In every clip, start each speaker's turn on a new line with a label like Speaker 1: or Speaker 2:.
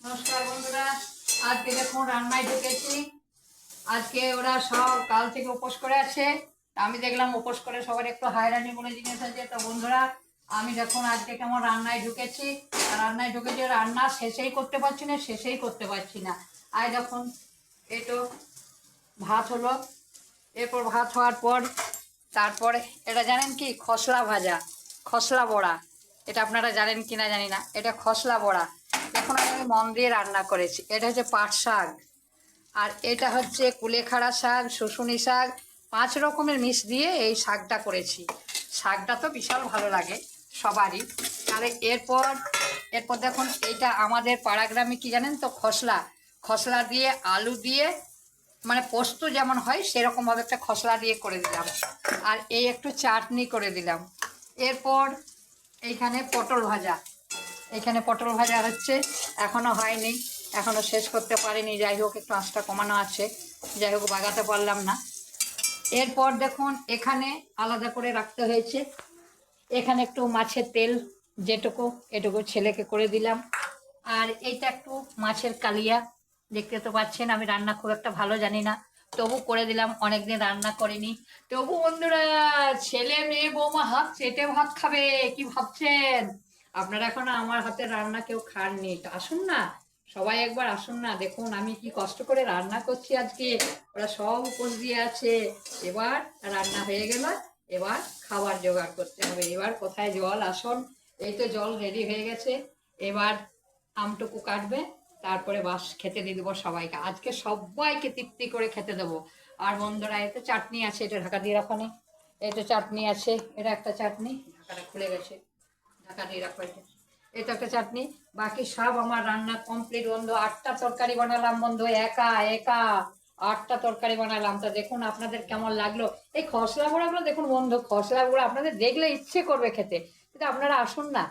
Speaker 1: নমস্কার বন্ধুরা, আজকে দেখুন রান্নায় ঢুকেছি। আজকে ওরা সব কাল থেকে উপোস করে আছে। আমি দেখলাম উপোস করে সবার একটু হায়রানি বলে জিনিস আছে। তো বন্ধুরা, আমি দেখুন আজকে কেমন রান্নায় ঢুকেছি। রান্না শেষেই করতে পারছি না, আর দেখুন এই তো ভাত হলো। এরপর ভাত হওয়ার পর তারপরে এটা জানেন কি, খসলা ভাজা, খসলা বড়া। এটা আপনারা জানেন কি না জানি না, এটা খসলা বড়া। এখন আমি মন দিয়ে রান্না করেছি। এটা হচ্ছে পাট শাক, আর এটা হচ্ছে কুলেখাড়া শাক, শুশুনি শাক, 5 রকমের মিক্স দিয়ে এই শাকটা করেছি। শাকটা তো বিশাল ভালো লাগে সবারই। তাহলে এরপর এরপর দেখুন এইটা আমাদের পাড়া গ্রামে কি জানেন তো, খসলা। খসলা দিয়ে আলু দিয়ে, মানে পোস্ত যেমন হয় সেরকমভাবে একটা খসলা দিয়ে করে দিলাম। আর এই একটু চাটনি করে দিলাম। এরপর এইখানে পটল ভাজা, হচ্ছে, এখনও হয়নি, এখনও শেষ করতে পারিনি। যাই হোক, একটু আঁচটা কমানো আছে, যাই হোক বাগাতে পারলাম না। এরপর দেখুন এখানে আলাদা করে রাখতে হয়েছে। এখানে একটু মাছের তেল, যেটুকু এটুকু ছেলেকে করে দিলাম। আর এইটা একটু মাছের কালিয়া। দেখতে তো পাচ্ছেন আমি রান্না খুব একটা ভালো জানি না, তবু করে দিলাম, অনেকদিন রান্না করিনি। তবু বন্ধুরা, ছেলে মেয়ে বৌমা হাত চেটে ভাত খাবে, কি ভাবছেন আপনারা? এখন আমার হাতের রান্না কেউ খাননি, তো আসুন না, সবাই একবার আসুন না, দেখুন আমি কি কষ্ট করে রান্না করছি আজকে। ওরা সব উপোস দিয়ে আছে। এবার রান্না হয়ে গেল, এবার খাবার জোগাড় করতে হবে। এবার কোথায় জল, আসুন, এই তো জল রেডি হয়ে গেছে। এবার আমটুকু কাটবে, তারপরে বাস খেতে দিয়ে দেবো সবাইকে। আজকে সবাইকে তৃপ্তি করে খেতে দেবো। আর বন্ধুরা, এতে চাটনি আছে, এটা ঢাকা দিয়ে রাখো নি। এটা চাটনি আছে, এটা একটা চাটনি, ঢাকাটা খুলে গেছে, ঢাকা দিয়ে রাখো। এটা একটা চাটনি। বাকি সব আমার রান্না কমপ্লিট বন্ধু। 8টা তরকারি বানালাম বন্ধু, একা একা 8টা তরকারি বানালাম। তো দেখুন আপনাদের কেমন লাগলো এই খসলা গুঁড়াগুলো। দেখুন বন্ধু, খসলা গুঁড়া আপনাদের দেখলে ইচ্ছে করবে খেতে, কিন্তু আপনারা আসুন না।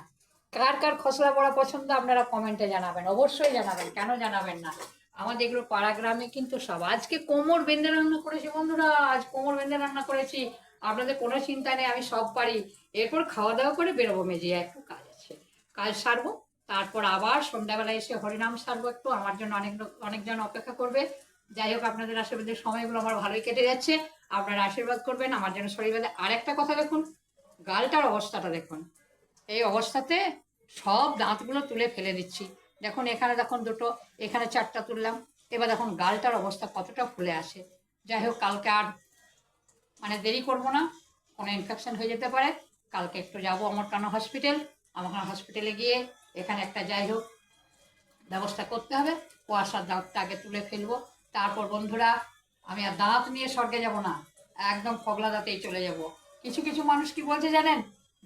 Speaker 1: কার কার খসলা বড়া পছন্দ আপনারা কমেন্টে জানাবেন, অবশ্যই জানাবেন, কেন জানাবেন না। আমাদের এগুলো পাড়া গ্রামে কিন্তু সব। আজকে কোমর বেঁধে রান্না করেছি বন্ধুরা, আজ কোমর বেঁধে রান্না করেছি। আপনাদের কোনো চিন্তা নেই, আমি সব পারি। এরপর খাওয়া দাওয়া করে বেরোবো, মেজে একটু কাজ আছে, কাজ সারবো। তারপর আবার সন্ধ্যাবেলায় এসে হরিনাম সারবো একটু, আমার জন্য অনেকজন অপেক্ষা করবে। যাই হোক, আপনাদের আশীর্বাদের সময়গুলো আমার ভালোই কেটে যাচ্ছে। আপনারা আশীর্বাদ করবেন আমার জন্য শরীর বেঁধে। আর একটা কথা দেখুন, গালটার অবস্থাটা দেখুন। এই অবস্থাতে সব দাঁতগুলো তুলে ফেলে দিচ্ছি। দেখুন এখানে দেখুন দুটো, এখানে 4টা তুললাম। এবার দেখুন গালটার অবস্থা কতটা ফুলে আসে। যাই হোক, কালকে আর মানে দেরি করবো না, কোনো ইনফেকশন হয়ে যেতে পারে। কালকে একটু যাবো অমরকানো হসপিটাল। আমার হসপিটালে গিয়ে এখানে একটা যাই হোক ব্যবস্থা করতে হবে। কুয়াশার দাঁতটা আগে তুলে ফেলবো। তারপর বন্ধুরা, আমি আর দাঁত নিয়ে স্বর্গে যাব না, একদম ফগলা দাঁতেই চলে যাব। কিছু কিছু মানুষ কি বলছে জানেন,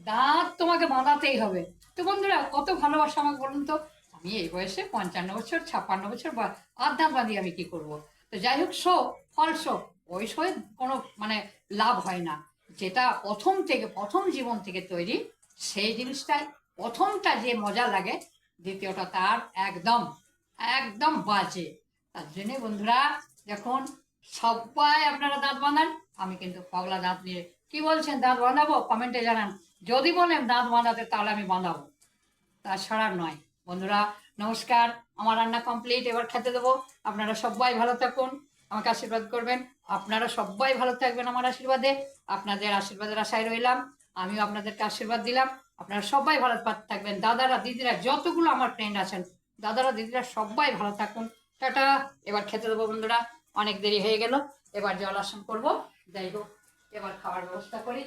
Speaker 1: দাঁত তোমাকে বাঁধাতেই হবে। তো বন্ধুরা, কত ভালোবাসা আমাকে বলুন তো। আমি এই বয়সে 55 বছর 56 বছর আর দাঁত বাঁধিয়ে আমি কি করব? তো যাই হোক, ফল ওই শোয়ে কোনো মানে লাভ হয় না। যেটা প্রথম জীবন থেকে তৈরি, সেই জিনিসটাই প্রথমটা যে মজা লাগে, দ্বিতীয়টা তার একদম একদম বাজে। তার জন্যে বন্ধুরা, দেখুন সবাই আপনারা দাঁত বাঁধান, আমি কিন্তু পগলা দাঁত নিয়ে। কি বলছেন, দাঁত বাঁধাবো? কমেন্টে জানান। যদি বলেন দাঁত বাঁধাতে, তাহলে আমি বাঁধাবো, তাছাড়া নয়। বন্ধুরা নমস্কার, আমার রান্না কমপ্লিট, এবার খেতে দেবো। আপনারা সবাই ভালো থাকুন, আমাকে আশীর্বাদ করবেন। আপনারা সবাই ভালো থাকবেন আমার আশীর্বাদে। আপনাদের আশীর্বাদের আশায় রইলাম, আমিও আপনাদেরকে আশীর্বাদ দিলাম। আপনারা সবাই ভালো থাকবেন। দাদারা দিদিরা যতগুলো আমার ফ্রেন্ড আছেন, দাদারা দিদিরা সবাই ভালো থাকুন। টাটা। এবার খেতে দেবো বন্ধুরা, অনেক দেরি হয়ে গেল, এবার জল আসন করবো। যাই হোক, এবার খাওয়ার ব্যবস্থা করি।